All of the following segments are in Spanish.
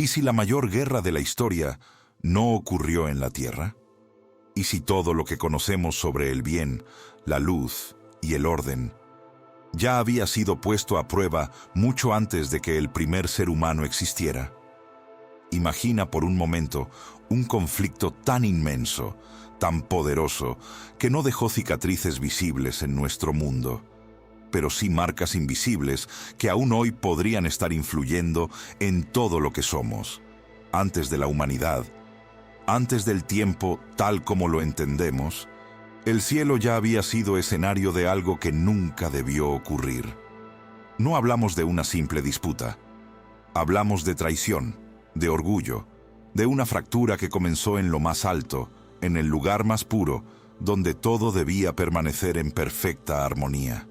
¿Y si la mayor guerra de la historia no ocurrió en la Tierra? ¿Y si todo lo que conocemos sobre el bien, la luz y el orden ya había sido puesto a prueba mucho antes de que el primer ser humano existiera? Imagina por un momento un conflicto tan inmenso, tan poderoso, que no dejó cicatrices visibles en nuestro mundo, pero sí marcas invisibles que aún hoy podrían estar influyendo en todo lo que somos. Antes de la humanidad, antes del tiempo tal como lo entendemos, el cielo ya había sido escenario de algo que nunca debió ocurrir. No hablamos de una simple disputa. Hablamos de traición, de orgullo, de una fractura que comenzó en lo más alto, en el lugar más puro, donde todo debía permanecer en perfecta armonía.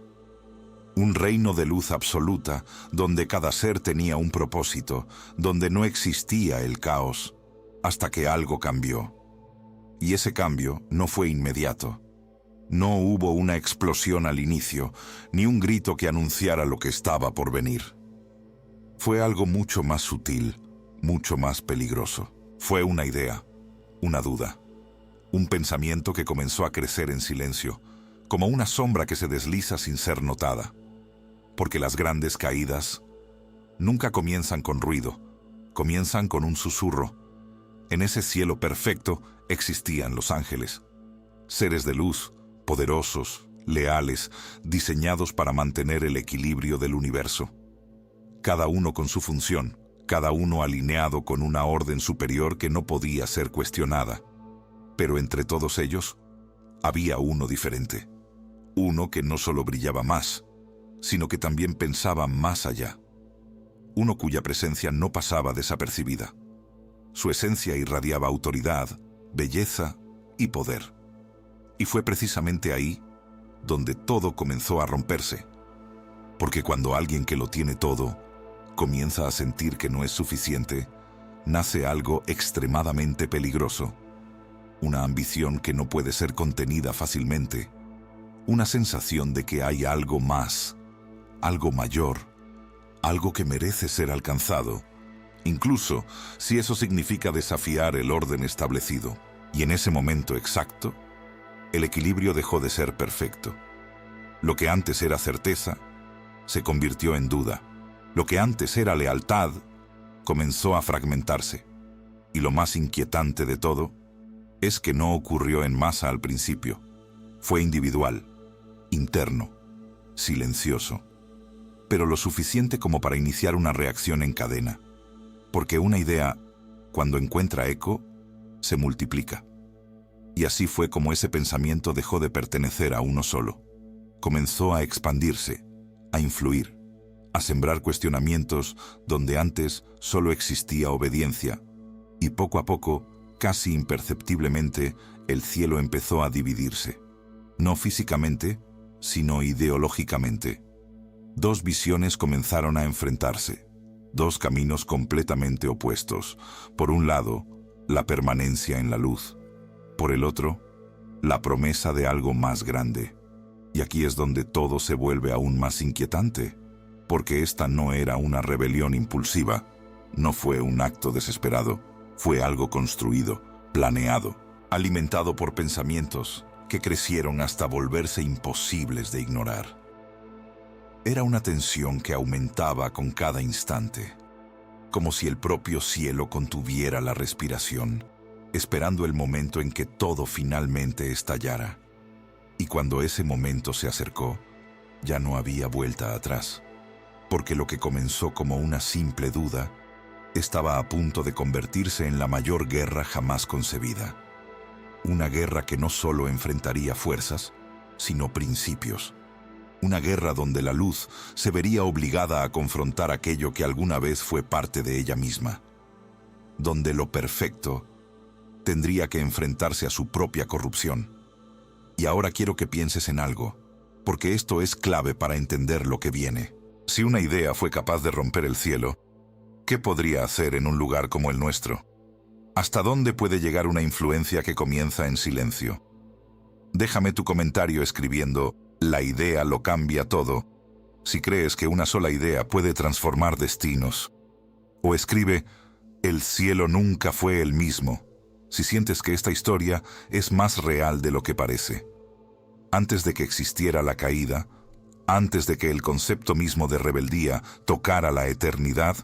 Un reino de luz absoluta, donde cada ser tenía un propósito, donde no existía el caos, hasta que algo cambió. Y ese cambio no fue inmediato. No hubo una explosión al inicio, ni un grito que anunciara lo que estaba por venir. Fue algo mucho más sutil, mucho más peligroso. Fue una idea, una duda, un pensamiento que comenzó a crecer en silencio, como una sombra que se desliza sin ser notada. Porque las grandes caídas nunca comienzan con ruido, comienzan con un susurro. En ese cielo perfecto existían los ángeles, seres de luz, poderosos, leales, diseñados para mantener el equilibrio del universo. Cada uno con su función, cada uno alineado con una orden superior que no podía ser cuestionada. Pero entre todos ellos, había uno diferente. Uno que no solo brillaba más, sino que también pensaba más allá. Uno cuya presencia no pasaba desapercibida. Su esencia irradiaba autoridad, belleza y poder. Y fue precisamente ahí donde todo comenzó a romperse. Porque cuando alguien que lo tiene todo comienza a sentir que no es suficiente, nace algo extremadamente peligroso. Una ambición que no puede ser contenida fácilmente. Una sensación de que hay algo más, algo mayor, algo que merece ser alcanzado, incluso si eso significa desafiar el orden establecido. Y en ese momento exacto, el equilibrio dejó de ser perfecto. Lo que antes era certeza, se convirtió en duda. Lo que antes era lealtad, comenzó a fragmentarse. Y lo más inquietante de todo, es que no ocurrió en masa al principio. Fue individual, interno, silencioso. Pero lo suficiente como para iniciar una reacción en cadena. Porque una idea, cuando encuentra eco, se multiplica. Y así fue como ese pensamiento dejó de pertenecer a uno solo. Comenzó a expandirse, a influir, a sembrar cuestionamientos donde antes solo existía obediencia. Y poco a poco, casi imperceptiblemente, el cielo empezó a dividirse. No físicamente, sino ideológicamente. Dos visiones comenzaron a enfrentarse, dos caminos completamente opuestos. Por un lado, la permanencia en la luz. Por el otro, la promesa de algo más grande. Y aquí es donde todo se vuelve aún más inquietante, porque esta no era una rebelión impulsiva, no fue un acto desesperado, fue algo construido, planeado, alimentado por pensamientos que crecieron hasta volverse imposibles de ignorar. Era una tensión que aumentaba con cada instante, como si el propio cielo contuviera la respiración, esperando el momento en que todo finalmente estallara. Y cuando ese momento se acercó, ya no había vuelta atrás, porque lo que comenzó como una simple duda, estaba a punto de convertirse en la mayor guerra jamás concebida. Una guerra que no solo enfrentaría fuerzas, sino principios. Una guerra donde la luz se vería obligada a confrontar aquello que alguna vez fue parte de ella misma. Donde lo perfecto tendría que enfrentarse a su propia corrupción. Y ahora quiero que pienses en algo, porque esto es clave para entender lo que viene. Si una idea fue capaz de romper el cielo, ¿qué podría hacer en un lugar como el nuestro? ¿Hasta dónde puede llegar una influencia que comienza en silencio? Déjame tu comentario escribiendo «La idea lo cambia todo», si crees que una sola idea puede transformar destinos. O escribe El cielo nunca fue el mismo. Si sientes que esta historia es más real de lo que parece. Antes de que existiera la caída, antes de que el concepto mismo de rebeldía tocara la eternidad,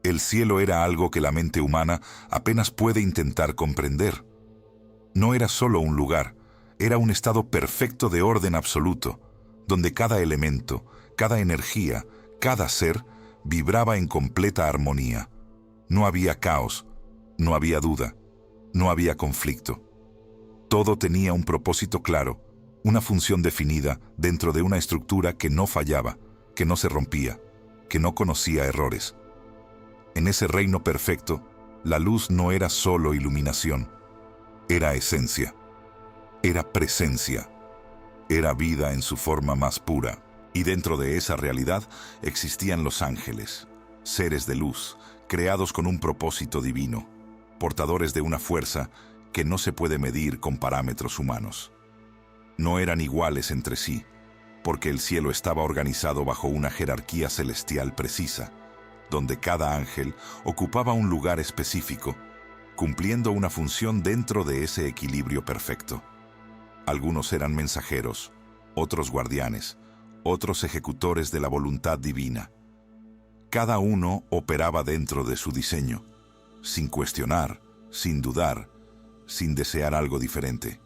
el cielo era algo que la mente humana apenas puede intentar comprender. No era solo un lugar, era un estado perfecto de orden absoluto, donde cada elemento, cada energía, cada ser vibraba en completa armonía. No había caos, no había duda, no había conflicto. Todo tenía un propósito claro, una función definida dentro de una estructura que no fallaba, que no se rompía, que no conocía errores. En ese reino perfecto, la luz no era solo iluminación, era esencia, era presencia, era vida en su forma más pura. Y dentro de esa realidad existían los ángeles, seres de luz, creados con un propósito divino, portadores de una fuerza que no se puede medir con parámetros humanos. No eran iguales entre sí, porque el cielo estaba organizado bajo una jerarquía celestial precisa, donde cada ángel ocupaba un lugar específico, cumpliendo una función dentro de ese equilibrio perfecto. Algunos eran mensajeros, otros guardianes, otros ejecutores de la voluntad divina. Cada uno operaba dentro de su diseño, sin cuestionar, sin dudar, sin desear algo diferente.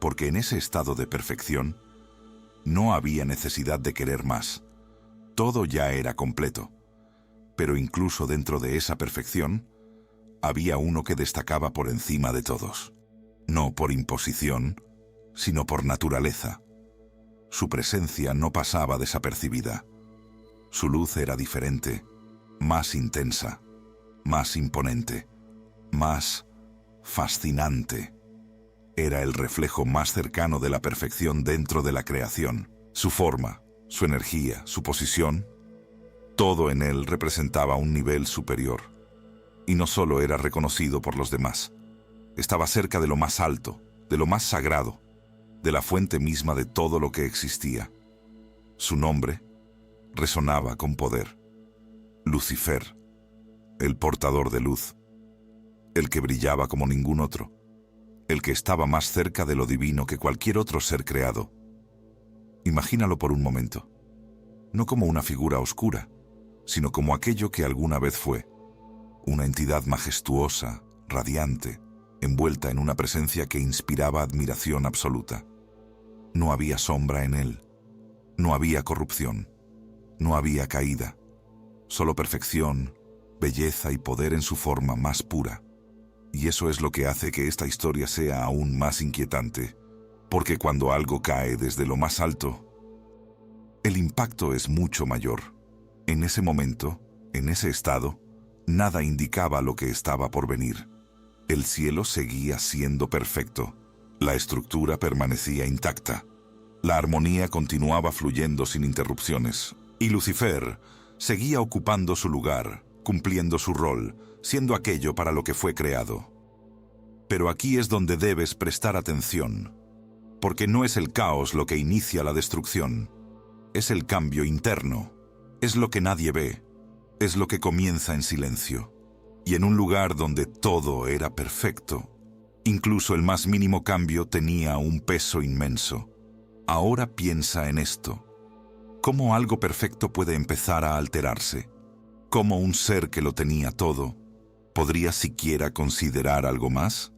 Porque en ese estado de perfección, no había necesidad de querer más. Todo ya era completo. Pero incluso dentro de esa perfección, había uno que destacaba por encima de todos. No por imposición, sino por naturaleza. Su presencia no pasaba desapercibida. Su luz era diferente, más intensa, más imponente, más fascinante. Era el reflejo más cercano de la perfección dentro de la creación. Su forma, su energía, su posición, todo en él representaba un nivel superior. Y no solo era reconocido por los demás, estaba cerca de lo más alto, de lo más sagrado, de la fuente misma de todo lo que existía. Su nombre resonaba con poder. Lucifer, el portador de luz, el que brillaba como ningún otro, el que estaba más cerca de lo divino que cualquier otro ser creado. Imagínalo por un momento, no como una figura oscura, sino como aquello que alguna vez fue, una entidad majestuosa, radiante, envuelta en una presencia que inspiraba admiración absoluta. No había sombra en él, no había corrupción, no había caída, solo perfección, belleza y poder en su forma más pura. Y eso es lo que hace que esta historia sea aún más inquietante, porque cuando algo cae desde lo más alto, el impacto es mucho mayor. En ese momento, en ese estado, nada indicaba lo que estaba por venir. El cielo seguía siendo perfecto, la estructura permanecía intacta, la armonía continuaba fluyendo sin interrupciones, y Lucifer seguía ocupando su lugar, cumpliendo su rol, siendo aquello para lo que fue creado. Pero aquí es donde debes prestar atención, porque no es el caos lo que inicia la destrucción, es el cambio interno, es lo que nadie ve, es lo que comienza en silencio. Y en un lugar donde todo era perfecto, incluso el más mínimo cambio tenía un peso inmenso. Ahora piensa en esto. ¿Cómo algo perfecto puede empezar a alterarse? ¿Cómo un ser que lo tenía todo podría siquiera considerar algo más?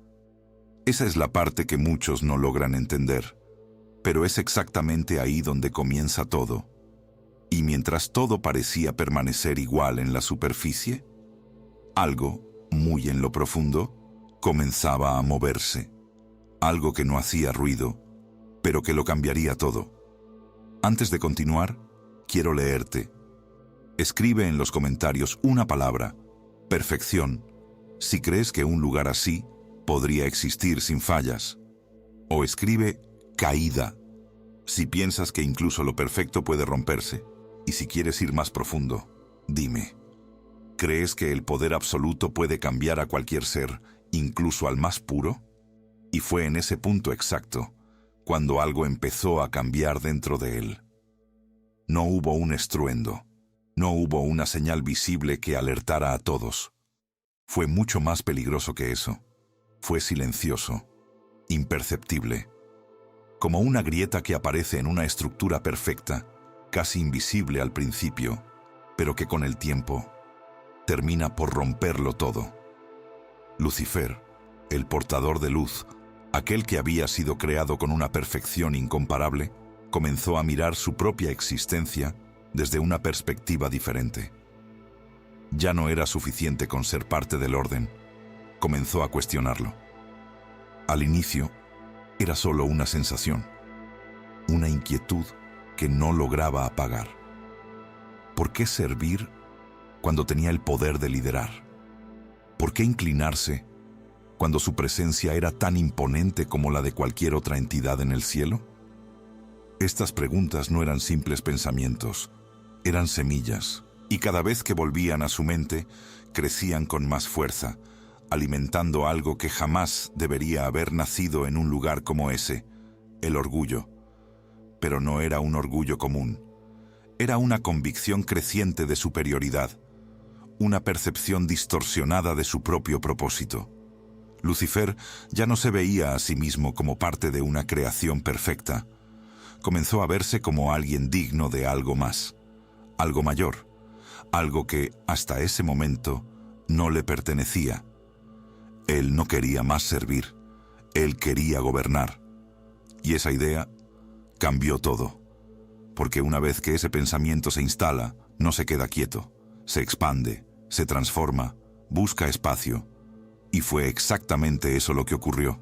Esa es la parte que muchos no logran entender, pero es exactamente ahí donde comienza todo. Y mientras todo parecía permanecer igual en la superficie, algo, muy en lo profundo, comenzaba a moverse. Algo que no hacía ruido, pero que lo cambiaría todo. Antes de continuar, quiero leerte. Escribe en los comentarios una palabra, perfección, si crees que un lugar así podría existir sin fallas. O escribe caída, si piensas que incluso lo perfecto puede romperse. Y si quieres ir más profundo, dime. ¿Crees que el poder absoluto puede cambiar a cualquier ser, incluso al más puro? Y fue en ese punto exacto, cuando algo empezó a cambiar dentro de él. No hubo un estruendo, no hubo una señal visible que alertara a todos. Fue mucho más peligroso que eso. Fue silencioso, imperceptible, como una grieta que aparece en una estructura perfecta, casi invisible al principio, pero que con el tiempo termina por romperlo todo. Lucifer, el portador de luz, aquel que había sido creado con una perfección incomparable, comenzó a mirar su propia existencia desde una perspectiva diferente. Ya no era suficiente con ser parte del orden. Comenzó a cuestionarlo. Al inicio, era solo una sensación, una inquietud que no lograba apagar. ¿Por qué servir cuando tenía el poder de liderar? ¿Por qué inclinarse cuando su presencia era tan imponente como la de cualquier otra entidad en el cielo? Estas preguntas no eran simples pensamientos, eran semillas, y cada vez que volvían a su mente, crecían con más fuerza, alimentando algo que jamás debería haber nacido en un lugar como ese, el orgullo. Pero no era un orgullo común, era una convicción creciente de superioridad, una percepción distorsionada de su propio propósito. Lucifer ya no se veía a sí mismo como parte de una creación perfecta. Comenzó a verse como alguien digno de algo más, algo mayor, algo que, hasta ese momento, no le pertenecía. Él no quería más servir, él quería gobernar. Y esa idea cambió todo, porque una vez que ese pensamiento se instala, no se queda quieto, se expande, se transforma, busca espacio. Y fue exactamente eso lo que ocurrió.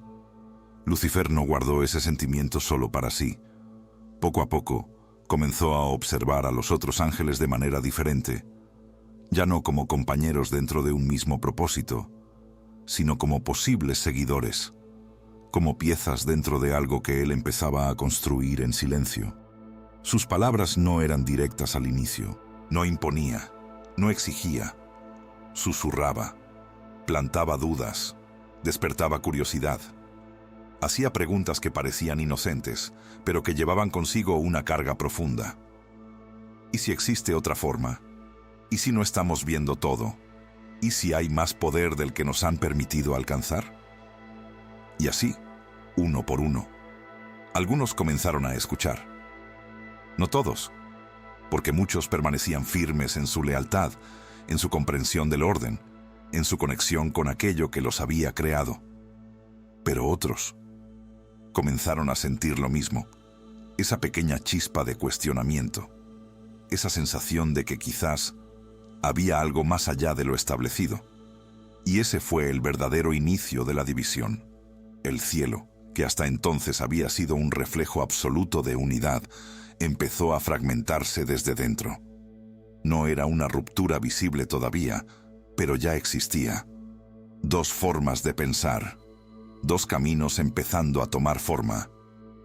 Lucifer no guardó ese sentimiento solo para sí. Poco a poco, comenzó a observar a los otros ángeles de manera diferente, ya no como compañeros dentro de un mismo propósito, sino como posibles seguidores, como piezas dentro de algo que él empezaba a construir en silencio. Sus palabras no eran directas al inicio, no imponía, no exigía, susurraba, plantaba dudas, despertaba curiosidad. Hacía preguntas que parecían inocentes, pero que llevaban consigo una carga profunda. ¿Y si existe otra forma? ¿Y si no estamos viendo todo? ¿Y si hay más poder del que nos han permitido alcanzar? Y así, uno por uno, algunos comenzaron a escuchar. No todos, porque muchos permanecían firmes en su lealtad, en su comprensión del orden, en su conexión con aquello que los había creado. Pero otros comenzaron a sentir lo mismo, esa pequeña chispa de cuestionamiento, esa sensación de que quizás había algo más allá de lo establecido. Y ese fue el verdadero inicio de la división. El cielo, que hasta entonces había sido un reflejo absoluto de unidad, empezó a fragmentarse desde dentro. No era una ruptura visible todavía, pero ya existía. Dos formas de pensar, dos caminos empezando a tomar forma.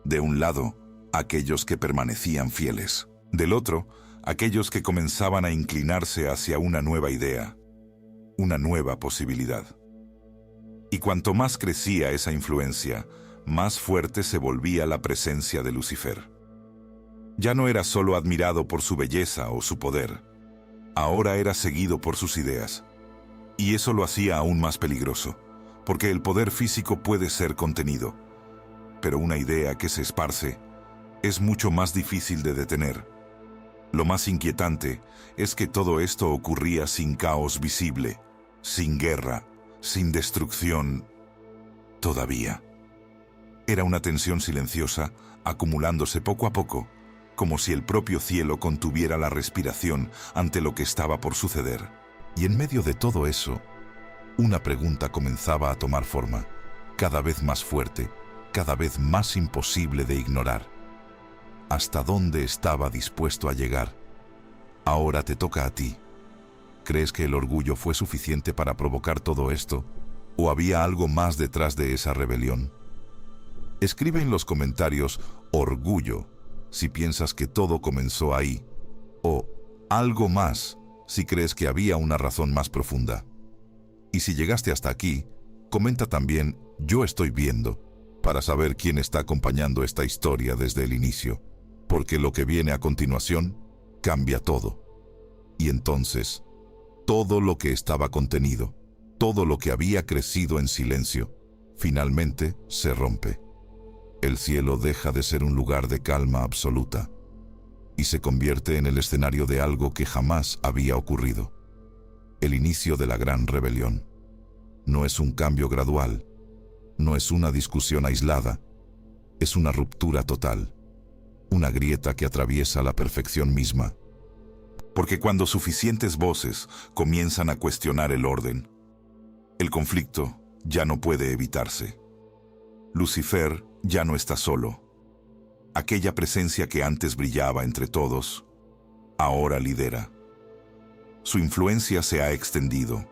De un lado, aquellos que permanecían fieles. Del otro, aquellos que comenzaban a inclinarse hacia una nueva idea, una nueva posibilidad. Y cuanto más crecía esa influencia, más fuerte se volvía la presencia de Lucifer. Ya no era solo admirado por su belleza o su poder, ahora era seguido por sus ideas. Y eso lo hacía aún más peligroso, porque el poder físico puede ser contenido, pero una idea que se esparce es mucho más difícil de detener. Lo más inquietante es que todo esto ocurría sin caos visible, sin guerra, sin destrucción, todavía. Era una tensión silenciosa, acumulándose poco a poco, como si el propio cielo contuviera la respiración ante lo que estaba por suceder. Y en medio de todo eso, una pregunta comenzaba a tomar forma, cada vez más fuerte, cada vez más imposible de ignorar. ¿Hasta dónde estaba dispuesto a llegar? Ahora te toca a ti. ¿Crees que el orgullo fue suficiente para provocar todo esto? ¿O había algo más detrás de esa rebelión? Escribe en los comentarios orgullo si piensas que todo comenzó ahí, o algo más si crees que había una razón más profunda. Y si llegaste hasta aquí, comenta también yo estoy viendo, para saber quién está acompañando esta historia desde el inicio, porque lo que viene a continuación cambia todo. Y entonces, todo lo que estaba contenido, todo lo que había crecido en silencio, finalmente se rompe. El cielo deja de ser un lugar de calma absoluta y se convierte en el escenario de algo que jamás había ocurrido. El inicio de la gran rebelión. No es un cambio gradual, no es una discusión aislada, es una ruptura total, una grieta que atraviesa la perfección misma. Porque cuando suficientes voces comienzan a cuestionar el orden, el conflicto ya no puede evitarse. Lucifer ya no está solo. Aquella presencia que antes brillaba entre todos, ahora lidera. Su influencia se ha extendido.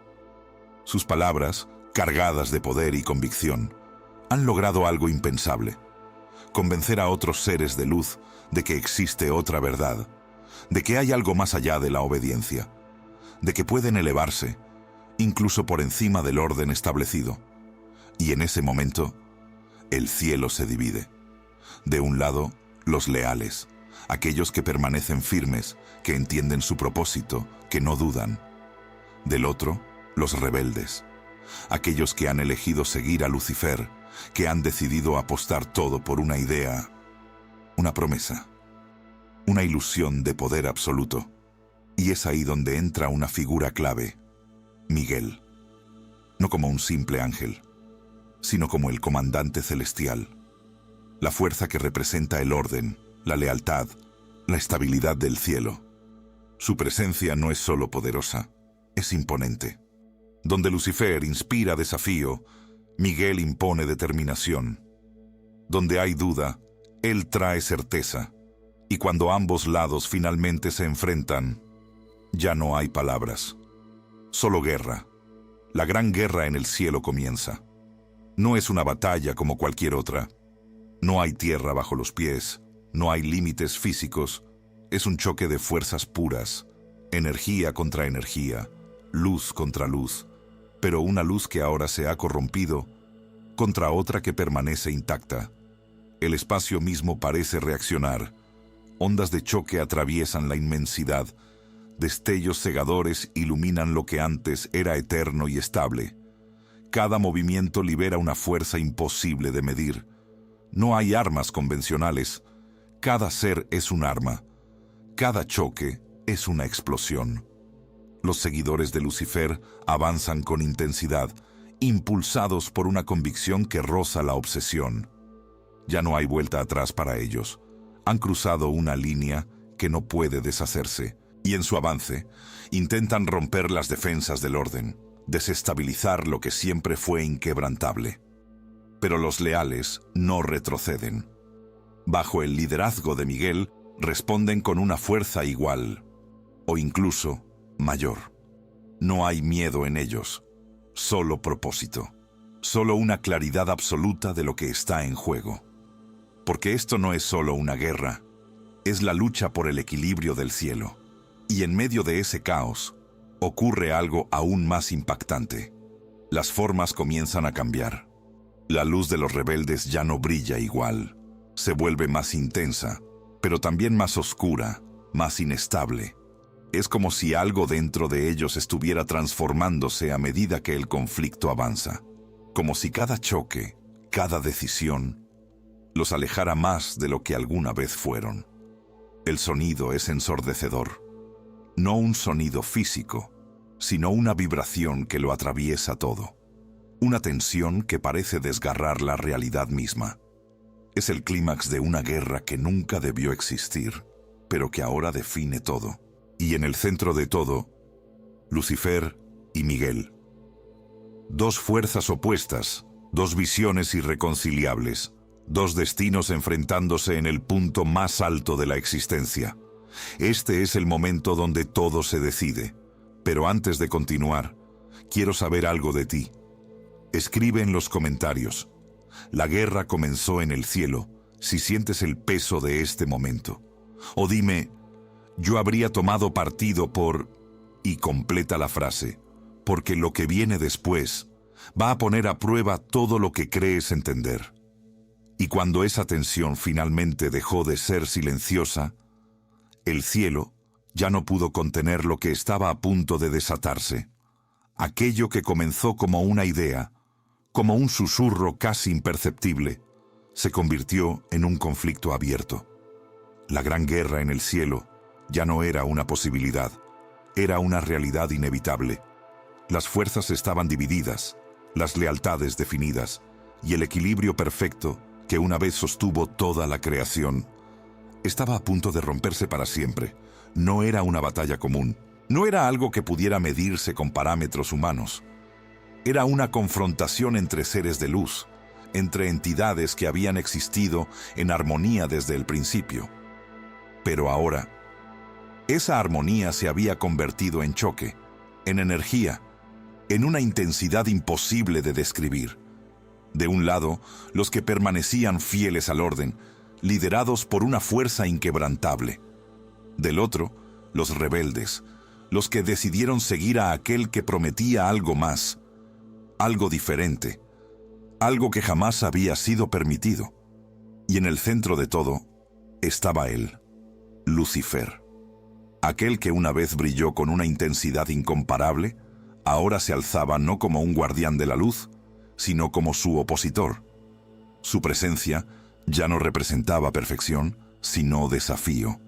Sus palabras, cargadas de poder y convicción, han logrado algo impensable: convencer a otros seres de luz de que existe otra verdad, de que hay algo más allá de la obediencia, de que pueden elevarse, incluso por encima del orden establecido. Y en ese momento, el cielo se divide. De un lado, los leales, aquellos que permanecen firmes, que entienden su propósito, que no dudan. Del otro, los rebeldes, aquellos que han elegido seguir a Lucifer, que han decidido apostar todo por una idea, una promesa, una ilusión de poder absoluto. Y es ahí donde entra una figura clave: Miguel. No como un simple ángel, sino como el comandante celestial, la fuerza que representa el orden, la lealtad, la estabilidad del cielo. Su presencia no es solo poderosa, es imponente. Donde Lucifer inspira desafío, Miguel impone determinación. Donde hay duda, él trae certeza. Y cuando ambos lados finalmente se enfrentan, ya no hay palabras. Solo guerra. La gran guerra en el cielo comienza. No es una batalla como cualquier otra. No hay tierra bajo los pies, no hay límites físicos. Es un choque de fuerzas puras, energía contra energía, luz contra luz, pero una luz que ahora se ha corrompido contra otra que permanece intacta. El espacio mismo parece reaccionar. Ondas de choque atraviesan la inmensidad. Destellos cegadores iluminan lo que antes era eterno y estable. Cada movimiento libera una fuerza imposible de medir. No hay armas convencionales. Cada ser es un arma. Cada choque es una explosión. Los seguidores de Lucifer avanzan con intensidad, impulsados por una convicción que roza la obsesión. Ya no hay vuelta atrás para ellos. Han cruzado una línea que no puede deshacerse, y en su avance intentan romper las defensas del orden, desestabilizar lo que siempre fue inquebrantable. Pero los leales no retroceden. Bajo el liderazgo de Miguel, responden con una fuerza igual, o incluso mayor. No hay miedo en ellos, solo propósito, solo una claridad absoluta de lo que está en juego. Porque esto no es solo una guerra, es la lucha por el equilibrio del cielo. Y en medio de ese caos, ocurre algo aún más impactante. Las formas comienzan a cambiar. La luz de los rebeldes ya no brilla igual. Se vuelve más intensa, pero también más oscura, más inestable. Es como si algo dentro de ellos estuviera transformándose a medida que el conflicto avanza. Como si cada choque, cada decisión, los alejara más de lo que alguna vez fueron. El sonido es ensordecedor. No un sonido físico, sino una vibración que lo atraviesa todo. Una tensión que parece desgarrar la realidad misma. Es el clímax de una guerra que nunca debió existir, pero que ahora define todo. Y en el centro de todo, Lucifer y Miguel. Dos fuerzas opuestas, dos visiones irreconciliables, dos destinos enfrentándose en el punto más alto de la existencia. Este es el momento donde todo se decide. Pero antes de continuar, quiero saber algo de ti. Escribe en los comentarios: la guerra comenzó en el cielo, si sientes el peso de este momento. O dime: yo habría tomado partido por... y completa la frase, porque lo que viene después va a poner a prueba todo lo que crees entender. Y cuando esa tensión finalmente dejó de ser silenciosa, el cielo ya no pudo contener lo que estaba a punto de desatarse. Aquello que comenzó como una idea, como un susurro casi imperceptible, se convirtió en un conflicto abierto. La gran guerra en el cielo ya no era una posibilidad, era una realidad inevitable. Las fuerzas estaban divididas, las lealtades definidas, y el equilibrio perfecto que una vez sostuvo toda la creación estaba a punto de romperse para siempre. No era una batalla común, no era algo que pudiera medirse con parámetros humanos. Era una confrontación entre seres de luz, entre entidades que habían existido en armonía desde el principio. Pero ahora, esa armonía se había convertido en choque, en energía, en una intensidad imposible de describir. De un lado, los que permanecían fieles al orden, liderados por una fuerza inquebrantable. Del otro, los rebeldes, los que decidieron seguir a aquel que prometía algo más, algo diferente, algo que jamás había sido permitido. Y en el centro de todo estaba él, Lucifer. Aquel que una vez brilló con una intensidad incomparable, ahora se alzaba no como un guardián de la luz, sino como su opositor. Su presencia ya no representaba perfección, sino desafío.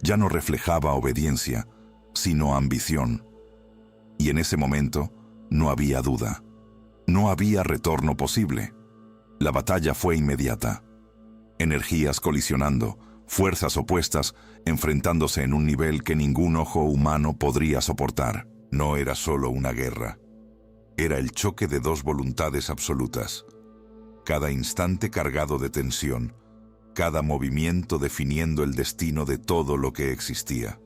Ya no reflejaba obediencia, sino ambición. Y en ese momento no había duda. No había retorno posible. La batalla fue inmediata. Energías colisionando, fuerzas opuestas, enfrentándose en un nivel que ningún ojo humano podría soportar. No era solo una guerra. Era el choque de dos voluntades absolutas. Cada instante cargado de tensión, cada movimiento definiendo el destino de todo lo que existía.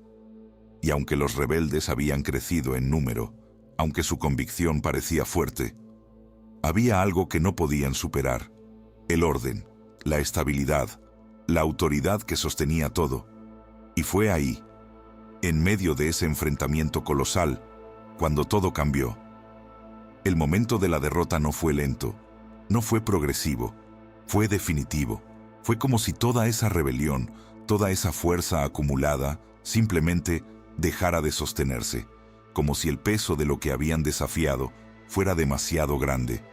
Y aunque los rebeldes habían crecido en número, aunque su convicción parecía fuerte, había algo que no podían superar: el orden, la estabilidad, la autoridad que sostenía todo. Y fue ahí, en medio de ese enfrentamiento colosal, cuando todo cambió. El momento de la derrota no fue lento, no fue progresivo, fue definitivo. Fue como si toda esa rebelión, toda esa fuerza acumulada, simplemente dejara de sostenerse, como si el peso de lo que habían desafiado fuera demasiado grande.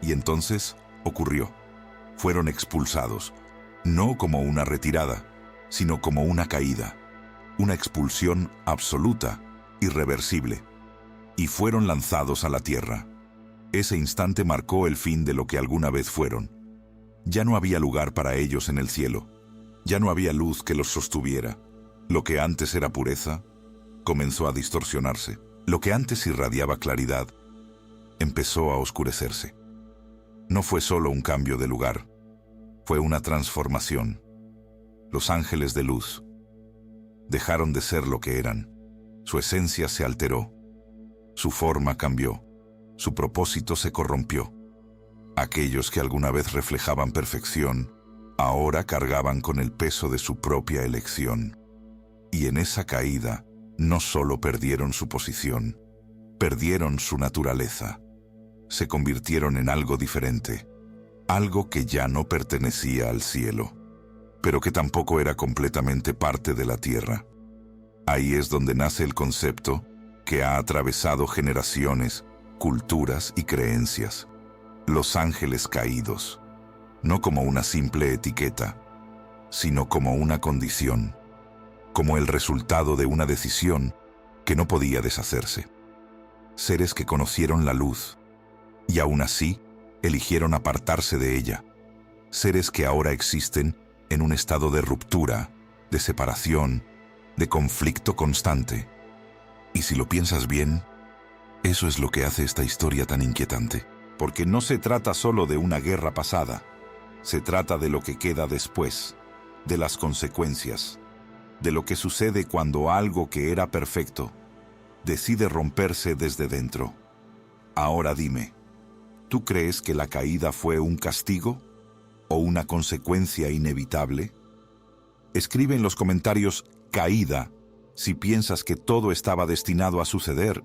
Y entonces ocurrió. Fueron expulsados, no como una retirada, sino como una caída, una expulsión absoluta, irreversible. Y fueron lanzados a la tierra. Ese instante marcó el fin de lo que alguna vez fueron. Ya no había lugar para ellos en el cielo. Ya no había luz que los sostuviera. Lo que antes era pureza comenzó a distorsionarse. Lo que antes irradiaba claridad empezó a oscurecerse. No fue solo un cambio de lugar, fue una transformación. Los ángeles de luz dejaron de ser lo que eran. Su esencia se alteró. Su forma cambió, su propósito se corrompió. Aquellos que alguna vez reflejaban perfección, ahora cargaban con el peso de su propia elección. Y en esa caída, no solo perdieron su posición, perdieron su naturaleza. Se convirtieron en algo diferente, algo que ya no pertenecía al cielo, pero que tampoco era completamente parte de la tierra. Ahí es donde nace el concepto que ha atravesado generaciones, culturas y creencias. Los ángeles caídos, no como una simple etiqueta, sino como una condición, como el resultado de una decisión que no podía deshacerse. Seres que conocieron la luz, y aún así eligieron apartarse de ella. Seres que ahora existen en un estado de ruptura, de separación, de conflicto constante. Y si lo piensas bien, eso es lo que hace esta historia tan inquietante. Porque no se trata solo de una guerra pasada, se trata de lo que queda después, de las consecuencias, de lo que sucede cuando algo que era perfecto decide romperse desde dentro. Ahora dime, ¿tú crees que la caída fue un castigo o una consecuencia inevitable? Escribe en los comentarios caída si piensas que todo estaba destinado a suceder,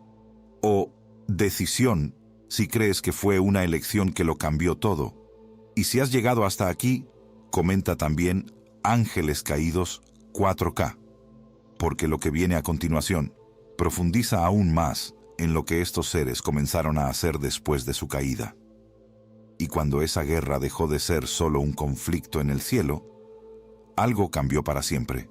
o decisión si crees que fue una elección que lo cambió todo. Y si has llegado hasta aquí, comenta también Ángeles Caídos 4K, porque lo que viene a continuación profundiza aún más en lo que estos seres comenzaron a hacer después de su caída. Y cuando esa guerra dejó de ser solo un conflicto en el cielo, algo cambió para siempre.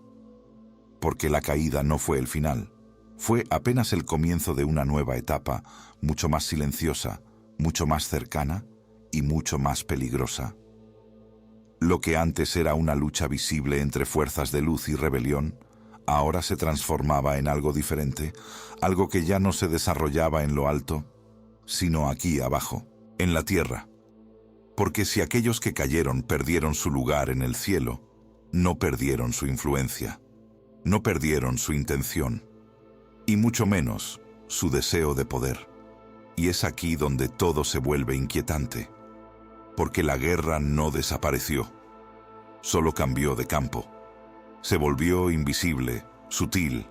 Porque la caída no fue el final, fue apenas el comienzo de una nueva etapa, mucho más silenciosa, mucho más cercana y mucho más peligrosa. Lo que antes era una lucha visible entre fuerzas de luz y rebelión, ahora se transformaba en algo diferente, algo que ya no se desarrollaba en lo alto, sino aquí abajo, en la tierra. Porque si aquellos que cayeron perdieron su lugar en el cielo, no perdieron su influencia, no perdieron su intención, y mucho menos su deseo de poder. Y es aquí donde todo se vuelve inquietante, porque la guerra no desapareció, solo cambió de campo. Se volvió invisible, sutil,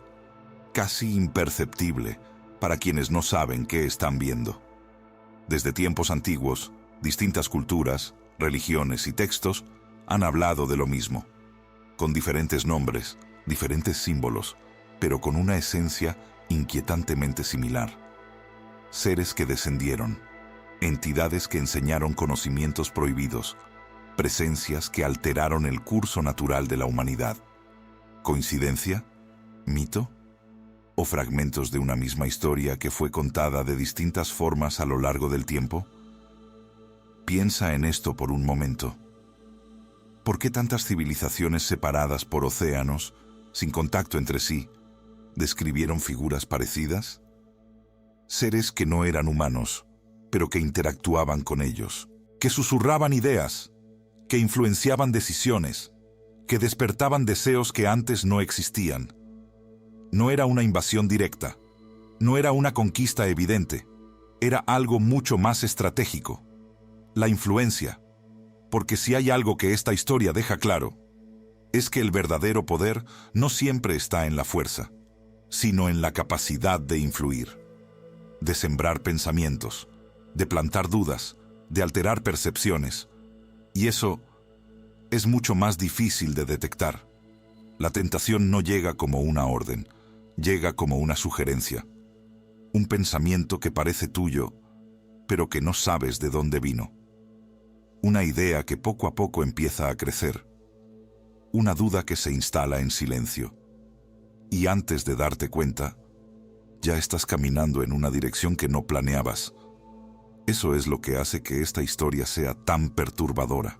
casi imperceptible para quienes no saben qué están viendo. Desde tiempos antiguos, distintas culturas, religiones y textos han hablado de lo mismo, con diferentes nombres, diferentes símbolos, pero con una esencia inquietantemente similar. Seres que descendieron, entidades que enseñaron conocimientos prohibidos, presencias que alteraron el curso natural de la humanidad. ¿Coincidencia? ¿Mito? ¿O fragmentos de una misma historia que fue contada de distintas formas a lo largo del tiempo? Piensa en esto por un momento. ¿Por qué tantas civilizaciones separadas por océanos, sin contacto entre sí, describieron figuras parecidas? Seres que no eran humanos, pero que interactuaban con ellos, que susurraban ideas, que influenciaban decisiones, que despertaban deseos que antes no existían. No era una invasión directa, no era una conquista evidente, era algo mucho más estratégico. La influencia, porque si hay algo que esta historia deja claro, es que el verdadero poder no siempre está en la fuerza, sino en la capacidad de influir, de sembrar pensamientos, de plantar dudas, de alterar percepciones. Y eso es mucho más difícil de detectar. La tentación no llega como una orden, llega como una sugerencia. Un pensamiento que parece tuyo, pero que no sabes de dónde vino. Una idea que poco a poco empieza a crecer. Una duda que se instala en silencio. Y antes de darte cuenta, ya estás caminando en una dirección que no planeabas. Eso es lo que hace que esta historia sea tan perturbadora.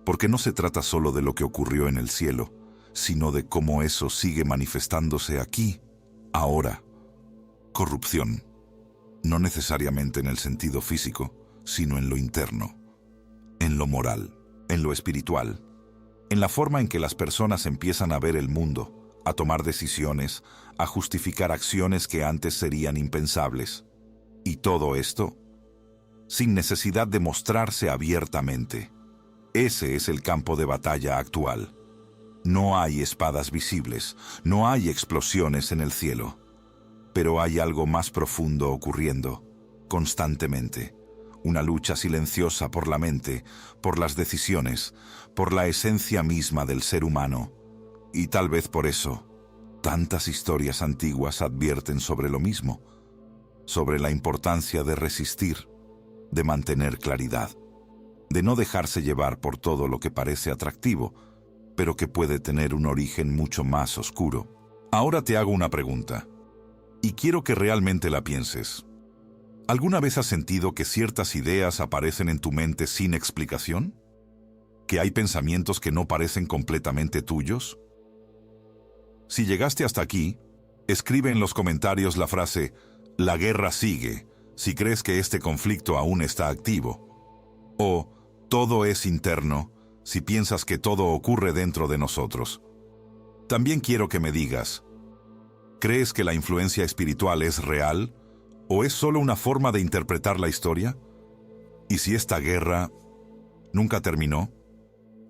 Porque no se trata solo de lo que ocurrió en el cielo, sino de cómo eso sigue manifestándose aquí, ahora. Corrupción. No necesariamente en el sentido físico, sino en lo interno, en lo moral, en lo espiritual, en la forma en que las personas empiezan a ver el mundo, a tomar decisiones, a justificar acciones que antes serían impensables. Y todo esto, sin necesidad de mostrarse abiertamente. Ese es el campo de batalla actual. No hay espadas visibles, no hay explosiones en el cielo, pero hay algo más profundo ocurriendo, constantemente. Una lucha silenciosa por la mente, por las decisiones, por la esencia misma del ser humano. Y tal vez por eso, tantas historias antiguas advierten sobre lo mismo, sobre la importancia de resistir, de mantener claridad, de no dejarse llevar por todo lo que parece atractivo, pero que puede tener un origen mucho más oscuro. Ahora te hago una pregunta, y quiero que realmente la pienses. ¿Alguna vez has sentido que ciertas ideas aparecen en tu mente sin explicación? ¿Que hay pensamientos que no parecen completamente tuyos? Si llegaste hasta aquí, escribe en los comentarios la frase «La guerra sigue», si crees que este conflicto aún está activo. O «Todo es interno», si piensas que todo ocurre dentro de nosotros. También quiero que me digas, ¿crees que la influencia espiritual es real o es solo una forma de interpretar la historia? ¿Y si esta guerra nunca terminó?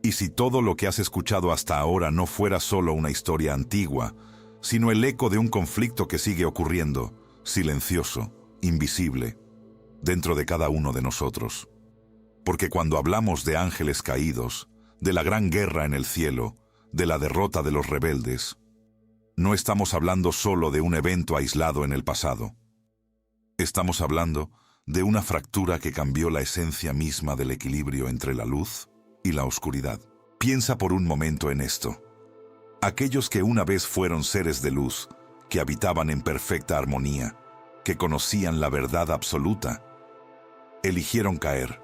¿Y si todo lo que has escuchado hasta ahora no fuera solo una historia antigua, sino el eco de un conflicto que sigue ocurriendo, silencioso, invisible, dentro de cada uno de nosotros? Porque cuando hablamos de ángeles caídos, de la gran guerra en el cielo, de la derrota de los rebeldes, no estamos hablando solo de un evento aislado en el pasado. Estamos hablando de una fractura que cambió la esencia misma del equilibrio entre la luz y la oscuridad. Piensa por un momento en esto. Aquellos que una vez fueron seres de luz, que habitaban en perfecta armonía, que conocían la verdad absoluta, eligieron caer.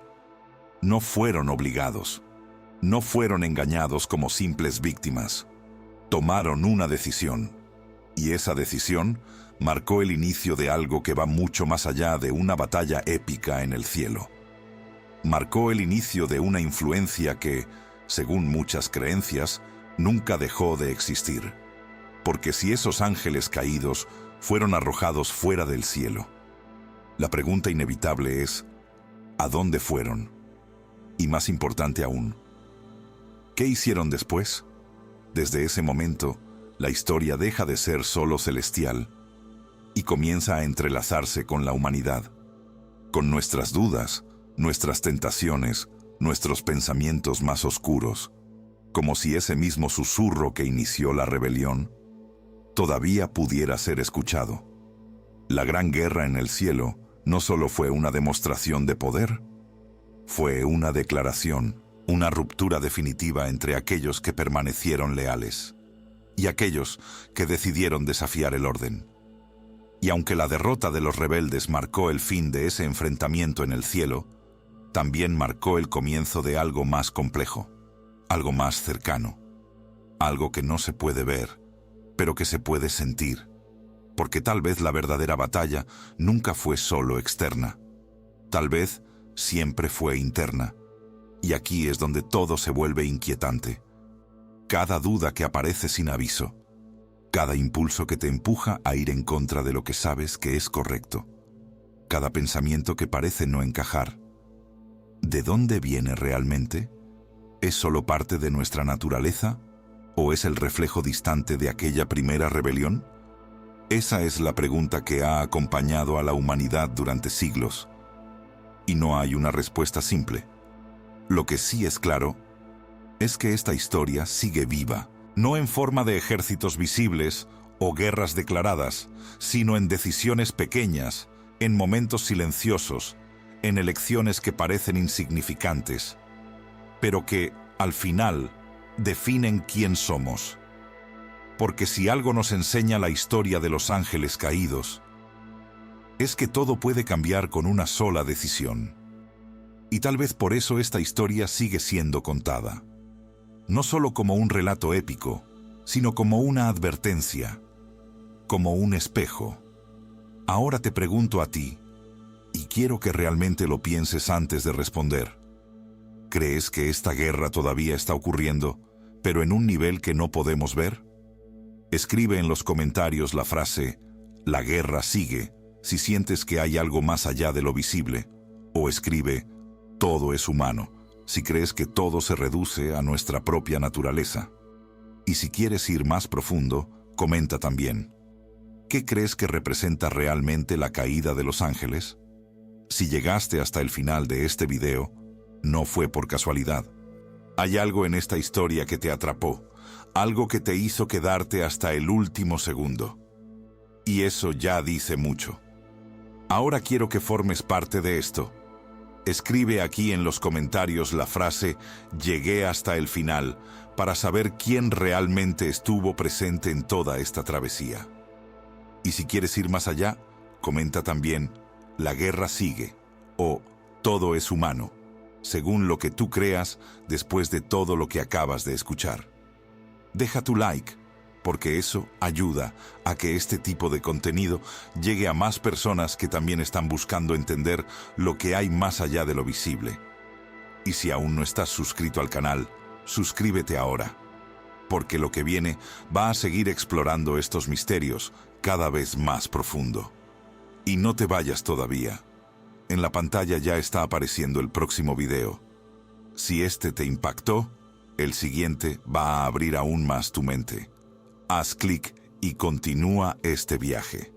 No fueron obligados. No fueron engañados como simples víctimas. Tomaron una decisión. Y esa decisión marcó el inicio de algo que va mucho más allá de una batalla épica en el cielo. Marcó el inicio de una influencia que, según muchas creencias, nunca dejó de existir. Porque si esos ángeles caídos fueron arrojados fuera del cielo, la pregunta inevitable es, ¿a dónde fueron? Y más importante aún, ¿qué hicieron después? Desde ese momento, la historia deja de ser solo celestial y comienza a entrelazarse con la humanidad, con nuestras dudas, nuestras tentaciones, nuestros pensamientos más oscuros, como si ese mismo susurro que inició la rebelión todavía pudiera ser escuchado. La gran guerra en el cielo no solo fue una demostración de poder, fue una declaración, una ruptura definitiva entre aquellos que permanecieron leales y aquellos que decidieron desafiar el orden. Y aunque la derrota de los rebeldes marcó el fin de ese enfrentamiento en el cielo, también marcó el comienzo de algo más complejo, algo más cercano, algo que no se puede ver, pero que se puede sentir, porque tal vez la verdadera batalla nunca fue solo externa, tal vez siempre fue interna, y aquí es donde todo se vuelve inquietante. Cada duda que aparece sin aviso, cada impulso que te empuja a ir en contra de lo que sabes que es correcto, cada pensamiento que parece no encajar. ¿De dónde viene realmente? ¿Es solo parte de nuestra naturaleza? ¿O es el reflejo distante de aquella primera rebelión? Esa es la pregunta que ha acompañado a la humanidad durante siglos. Y no hay una respuesta simple. Lo que sí es claro es que esta historia sigue viva, no en forma de ejércitos visibles o guerras declaradas, sino en decisiones pequeñas, en momentos silenciosos, en elecciones que parecen insignificantes, pero que, al final, definen quién somos. Porque si algo nos enseña la historia de los ángeles caídos, es que todo puede cambiar con una sola decisión. Y tal vez por eso esta historia sigue siendo contada. No solo como un relato épico, sino como una advertencia, como un espejo. Ahora te pregunto a ti, y quiero que realmente lo pienses antes de responder. ¿Crees que esta guerra todavía está ocurriendo, pero en un nivel que no podemos ver? Escribe en los comentarios la frase, "La guerra sigue", si sientes que hay algo más allá de lo visible, o escribe, "Todo es humano", si crees que todo se reduce a nuestra propia naturaleza. Y si quieres ir más profundo, comenta también, ¿qué crees que representa realmente la caída de los ángeles? Si llegaste hasta el final de este video, no fue por casualidad. Hay algo en esta historia que te atrapó, algo que te hizo quedarte hasta el último segundo. Y eso ya dice mucho. Ahora quiero que formes parte de esto. Escribe aquí en los comentarios la frase "Llegué hasta el final" para saber quién realmente estuvo presente en toda esta travesía. Y si quieres ir más allá, comenta también "La guerra sigue" o "Todo es humano", según lo que tú creas después de todo lo que acabas de escuchar. Deja tu like, porque eso ayuda a que este tipo de contenido llegue a más personas que también están buscando entender lo que hay más allá de lo visible. Y si aún no estás suscrito al canal, suscríbete ahora, porque lo que viene va a seguir explorando estos misterios cada vez más profundo. Y no te vayas todavía. En la pantalla ya está apareciendo el próximo video. Si este te impactó, el siguiente va a abrir aún más tu mente. Haz clic y continúa este viaje.